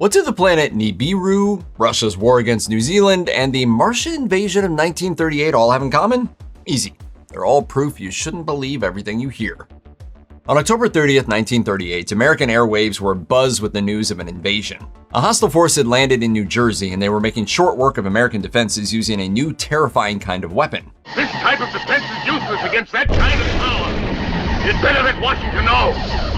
What do the planet Nibiru, Russia's war against New Zealand, and the Martian invasion of 1938 all have in common? Easy. They're all proof you shouldn't believe everything you hear. On October 30th, 1938, American airwaves were abuzz with the news of an invasion. A hostile force had landed in New Jersey, and they were making short work of American defenses using a new, terrifying kind of weapon. This type of defense is useless against that kind of power. It's better that Washington knows.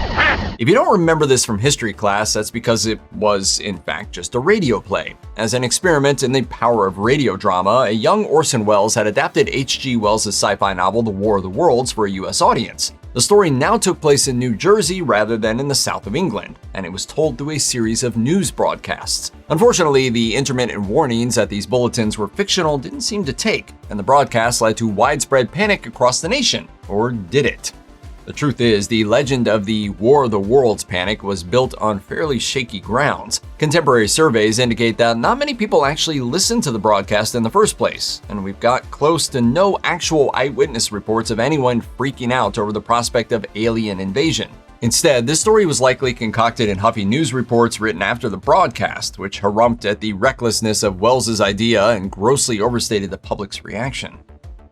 If you don't remember this from history class, that's because it was, in fact, just a radio play. As an experiment in the power of radio drama, a young Orson Welles had adapted H.G. Wells' sci-fi novel The War of the Worlds for a U.S. audience. The story now took place in New Jersey rather than in the south of England, and it was told through a series of news broadcasts. Unfortunately, the intermittent warnings that these bulletins were fictional didn't seem to take, and the broadcast led to widespread panic across the nation. Or did it? The truth is, the legend of the War of the Worlds panic was built on fairly shaky grounds. Contemporary surveys indicate that not many people actually listened to the broadcast in the first place, and we've got close to no actual eyewitness reports of anyone freaking out over the prospect of alien invasion. Instead, this story was likely concocted in huffy news reports written after the broadcast, which harumphed at the recklessness of Wells's idea and grossly overstated the public's reaction.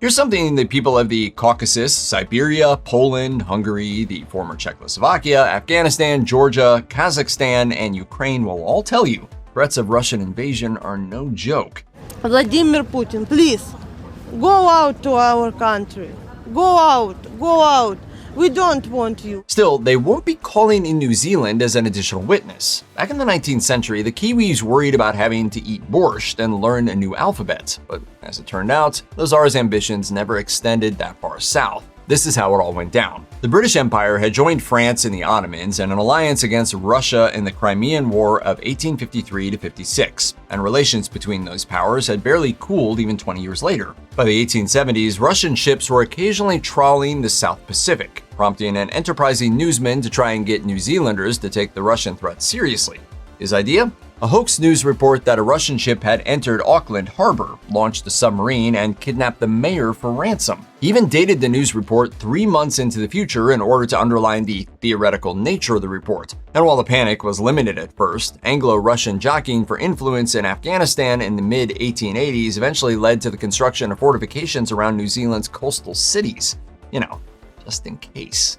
Here's something the people of the Caucasus, Siberia, Poland, Hungary, the former Czechoslovakia, Afghanistan, Georgia, Kazakhstan, and Ukraine will all tell you. Threats of Russian invasion are no joke. Vladimir Putin, please, go out to our country. Go out, go out. We don't want you. Still, they won't be calling in New Zealand as an additional witness. Back in the 19th century, the Kiwis worried about having to eat borscht and learn a new alphabet. But as it turned out, the Tsar's ambitions never extended that far south. This is how it all went down. The British Empire had joined France and the Ottomans in an alliance against Russia in the Crimean War of 1853-56, and relations between those powers had barely cooled even 20 years later. By the 1870s, Russian ships were occasionally trawling the South Pacific, prompting an enterprising newsman to try and get New Zealanders to take the Russian threat seriously. His idea? A hoax news report that a Russian ship had entered Auckland Harbor, launched a submarine, and kidnapped the mayor for ransom. He even dated the news report 3 months into the future in order to underline the theoretical nature of the report. And while the panic was limited at first, Anglo-Russian jockeying for influence in Afghanistan in the mid-1880s eventually led to the construction of fortifications around New Zealand's coastal cities. Just in case.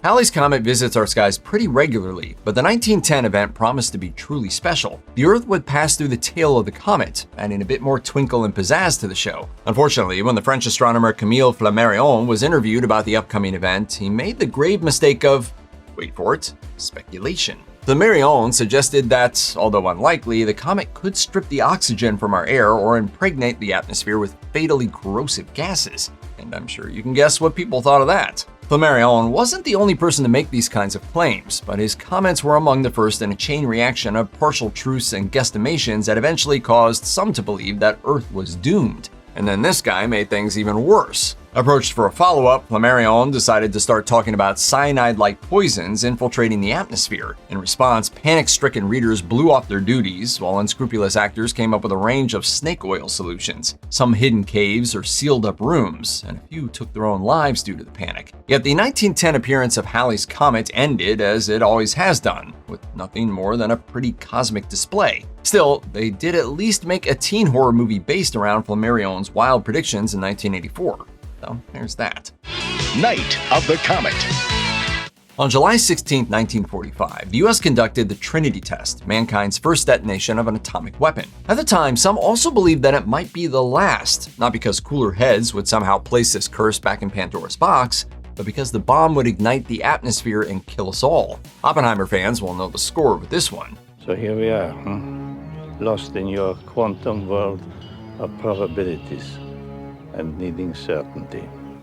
Halley's Comet visits our skies pretty regularly, but the 1910 event promised to be truly special. The Earth would pass through the tail of the comet, adding a bit more twinkle and pizzazz to the show. Unfortunately, when the French astronomer Camille Flammarion was interviewed about the upcoming event, he made the grave mistake of, wait for it, speculation. Flammarion suggested that, although unlikely, the comet could strip the oxygen from our air or impregnate the atmosphere with fatally corrosive gases. And I'm sure you can guess what people thought of that. Flammarion wasn't the only person to make these kinds of claims, but his comments were among the first in a chain reaction of partial truths and guesstimations that eventually caused some to believe that Earth was doomed. And then this guy made things even worse. Approached for a follow-up, Flammarion decided to start talking about cyanide-like poisons infiltrating the atmosphere. In response, panic-stricken readers blew off their duties, while unscrupulous actors came up with a range of snake oil solutions. Some hid in caves or sealed-up rooms, and a few took their own lives due to the panic. Yet the 1910 appearance of Halley's Comet ended as it always has done, with nothing more than a pretty cosmic display. Still, they did at least make a teen horror movie based around Flammarion's wild predictions in 1984. So there's that. Night of the Comet. On July 16, 1945, the US conducted the Trinity Test, mankind's first detonation of an atomic weapon. At the time, some also believed that it might be the last, not because cooler heads would somehow place this curse back in Pandora's box, but because the bomb would ignite the atmosphere and kill us all. Oppenheimer fans will know the score with this one. So here we are, lost in your quantum world of probabilities and needing certainty.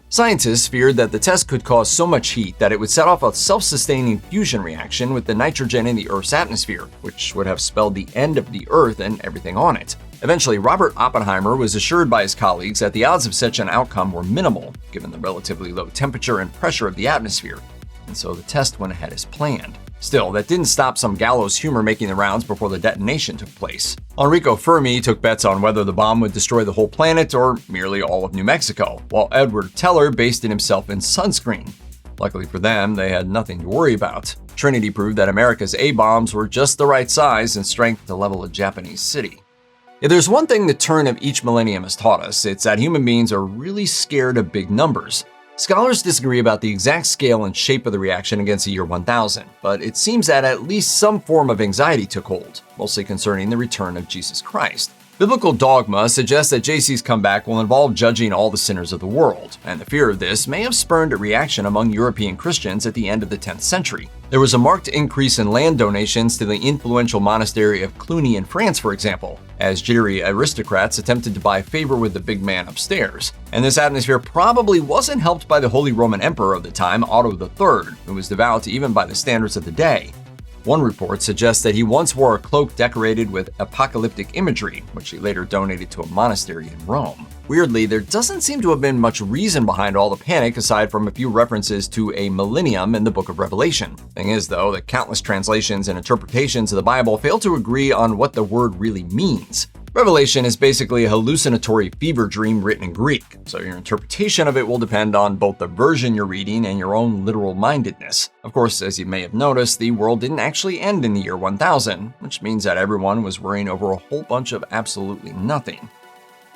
Scientists feared that the test could cause so much heat that it would set off a self-sustaining fusion reaction with the nitrogen in the Earth's atmosphere, which would have spelled the end of the Earth and everything on it. Eventually, Robert Oppenheimer was assured by his colleagues that the odds of such an outcome were minimal, given the relatively low temperature and pressure of the atmosphere, and so the test went ahead as planned. Still, that didn't stop some gallows humor making the rounds before the detonation took place. Enrico Fermi took bets on whether the bomb would destroy the whole planet or merely all of New Mexico, while Edward Teller based it himself in sunscreen. Luckily for them, they had nothing to worry about. Trinity proved that America's A-bombs were just the right size and strength to level a Japanese city. If there's one thing the turn of each millennium has taught us, it's that human beings are really scared of big numbers. Scholars disagree about the exact scale and shape of the reaction against the year 1000, but it seems that at least some form of anxiety took hold, mostly concerning the return of Jesus Christ. Biblical dogma suggests that JC's comeback will involve judging all the sinners of the world, and the fear of this may have spurred a reaction among European Christians at the end of the 10th century. There was a marked increase in land donations to the influential monastery of Cluny in France, for example, as jittery aristocrats attempted to buy favor with the big man upstairs. And this atmosphere probably wasn't helped by the Holy Roman Emperor of the time, Otto III, who was devout even by the standards of the day. One report suggests that he once wore a cloak decorated with apocalyptic imagery, which he later donated to a monastery in Rome. Weirdly, there doesn't seem to have been much reason behind all the panic aside from a few references to a millennium in the book of Revelation. Thing is, though, that countless translations and interpretations of the Bible fail to agree on what the word really means. Revelation is basically a hallucinatory fever dream written in Greek, so your interpretation of it will depend on both the version you're reading and your own literal-mindedness. Of course, as you may have noticed, the world didn't actually end in the year 1000, which means that everyone was worrying over a whole bunch of absolutely nothing.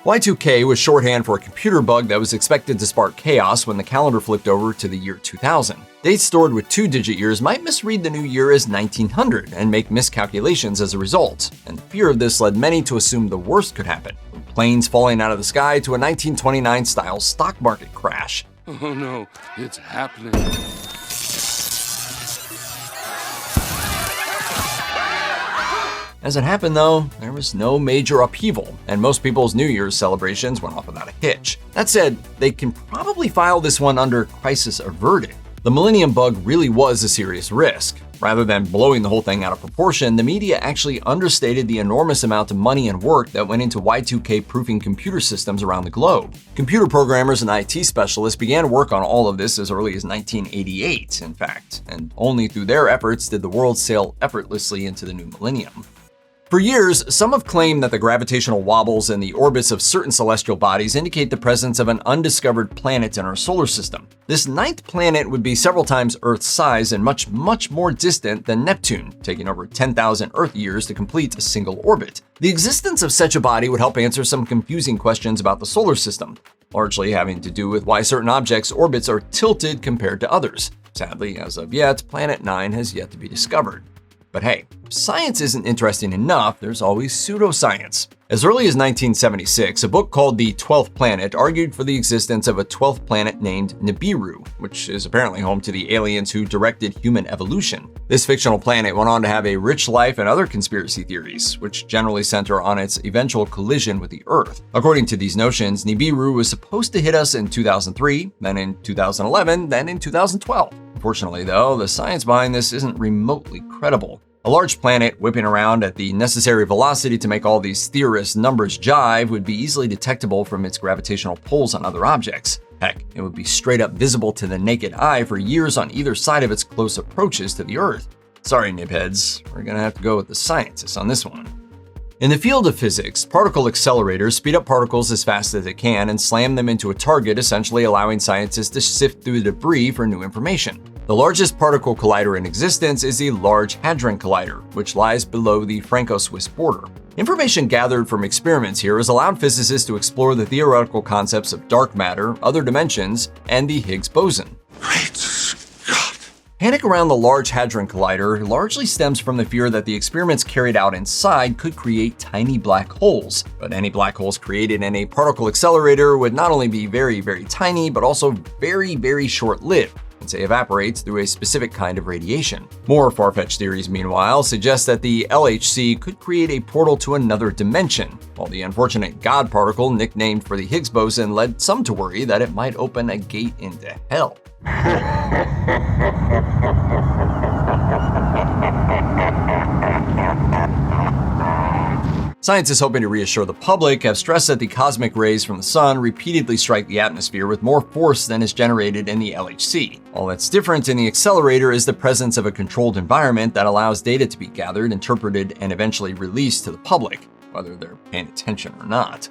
Y2K was shorthand for a computer bug that was expected to spark chaos when the calendar flipped over to the year 2000. Dates stored with two-digit years might misread the new year as 1900 and make miscalculations as a result, and the fear of this led many to assume the worst could happen, from planes falling out of the sky to a 1929-style stock market crash. Oh no, it's happening. As it happened, though, there was no major upheaval, and most people's New Year's celebrations went off without a hitch. That said, they can probably file this one under crisis averted. The Millennium Bug really was a serious risk. Rather than blowing the whole thing out of proportion, the media actually understated the enormous amount of money and work that went into Y2K proofing computer systems around the globe. Computer programmers and IT specialists began work on all of this as early as 1988, in fact, and only through their efforts did the world sail effortlessly into the new millennium. For years, some have claimed that the gravitational wobbles in the orbits of certain celestial bodies indicate the presence of an undiscovered planet in our solar system. This ninth planet would be several times Earth's size and much, much more distant than Neptune, taking over 10,000 Earth years to complete a single orbit. The existence of such a body would help answer some confusing questions about the solar system, largely having to do with why certain objects' orbits are tilted compared to others. Sadly, as of yet, Planet 9 has yet to be discovered. But hey, if science isn't interesting enough, there's always pseudoscience. As early as 1976, a book called The 12th Planet argued for the existence of a 12th planet named Nibiru, which is apparently home to the aliens who directed human evolution. This fictional planet went on to have a rich life and other conspiracy theories, which generally center on its eventual collision with the Earth. According to these notions, Nibiru was supposed to hit us in 2003, then in 2011, then in 2012. Unfortunately, though, the science behind this isn't remotely credible. A large planet whipping around at the necessary velocity to make all these theorists' numbers jive would be easily detectable from its gravitational pulls on other objects. Heck, it would be straight up visible to the naked eye for years on either side of its close approaches to the Earth. Sorry, nibheads, we're gonna have to go with the scientists on this one. In the field of physics, particle accelerators speed up particles as fast as they can and slam them into a target, essentially allowing scientists to sift through the debris for new information. The largest particle collider in existence is the Large Hadron Collider, which lies below the Franco-Swiss border. Information gathered from experiments here has allowed physicists to explore the theoretical concepts of dark matter, other dimensions, and the Higgs boson. Great Scott! Panic around the Large Hadron Collider largely stems from the fear that the experiments carried out inside could create tiny black holes. But any black holes created in a particle accelerator would not only be very, very tiny, but also very, very short-lived, since they evaporate through a specific kind of radiation. More far-fetched theories, meanwhile, suggest that the LHC could create a portal to another dimension, while the unfortunate God particle nicknamed for the Higgs boson led some to worry that it might open a gate into hell. Scientists hoping to reassure the public have stressed that the cosmic rays from the sun repeatedly strike the atmosphere with more force than is generated in the LHC. All that's different in the accelerator is the presence of a controlled environment that allows data to be gathered, interpreted, and eventually released to the public, whether they're paying attention or not.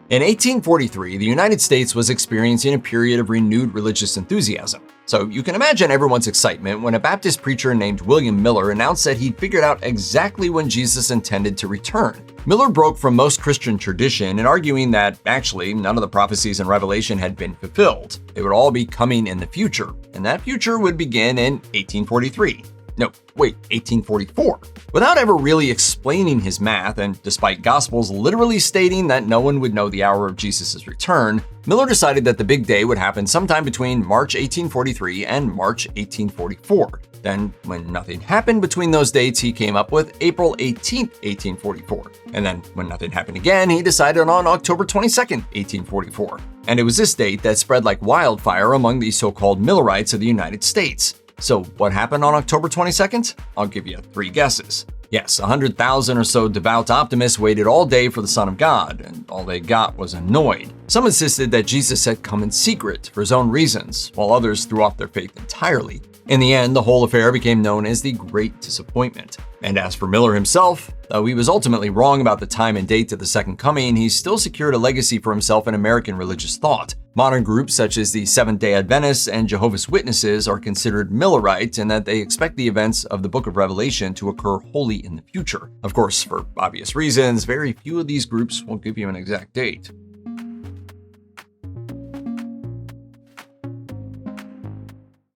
In 1843, the United States was experiencing a period of renewed religious enthusiasm. So you can imagine everyone's excitement when a Baptist preacher named William Miller announced that he'd figured out exactly when Jesus intended to return. Miller broke from most Christian tradition in arguing that actually none of the prophecies in Revelation had been fulfilled. They would all be coming in the future, and that future would begin in 1843. No, wait, 1844. Without ever really explaining his math, and despite Gospels literally stating that no one would know the hour of Jesus' return, Miller decided that the big day would happen sometime between March 1843 and March 1844. Then, when nothing happened between those dates, he came up with April 18, 1844. And then, when nothing happened again, he decided on October 22, 1844. And it was this date that spread like wildfire among the so-called Millerites of the United States. So what happened on October 22nd? I'll give you 3 guesses. Yes, 100,000 or so devout optimists waited all day for the Son of God, and all they got was annoyed. Some insisted that Jesus had come in secret for his own reasons, while others threw off their faith entirely. In the end, the whole affair became known as the Great Disappointment. And as for Miller himself, though he was ultimately wrong about the time and date of the Second Coming, he still secured a legacy for himself in American religious thought. Modern groups such as the Seventh-day Adventists and Jehovah's Witnesses are considered Millerite in that they expect the events of the Book of Revelation to occur wholly in the future. Of course, for obvious reasons, very few of these groups will give you an exact date.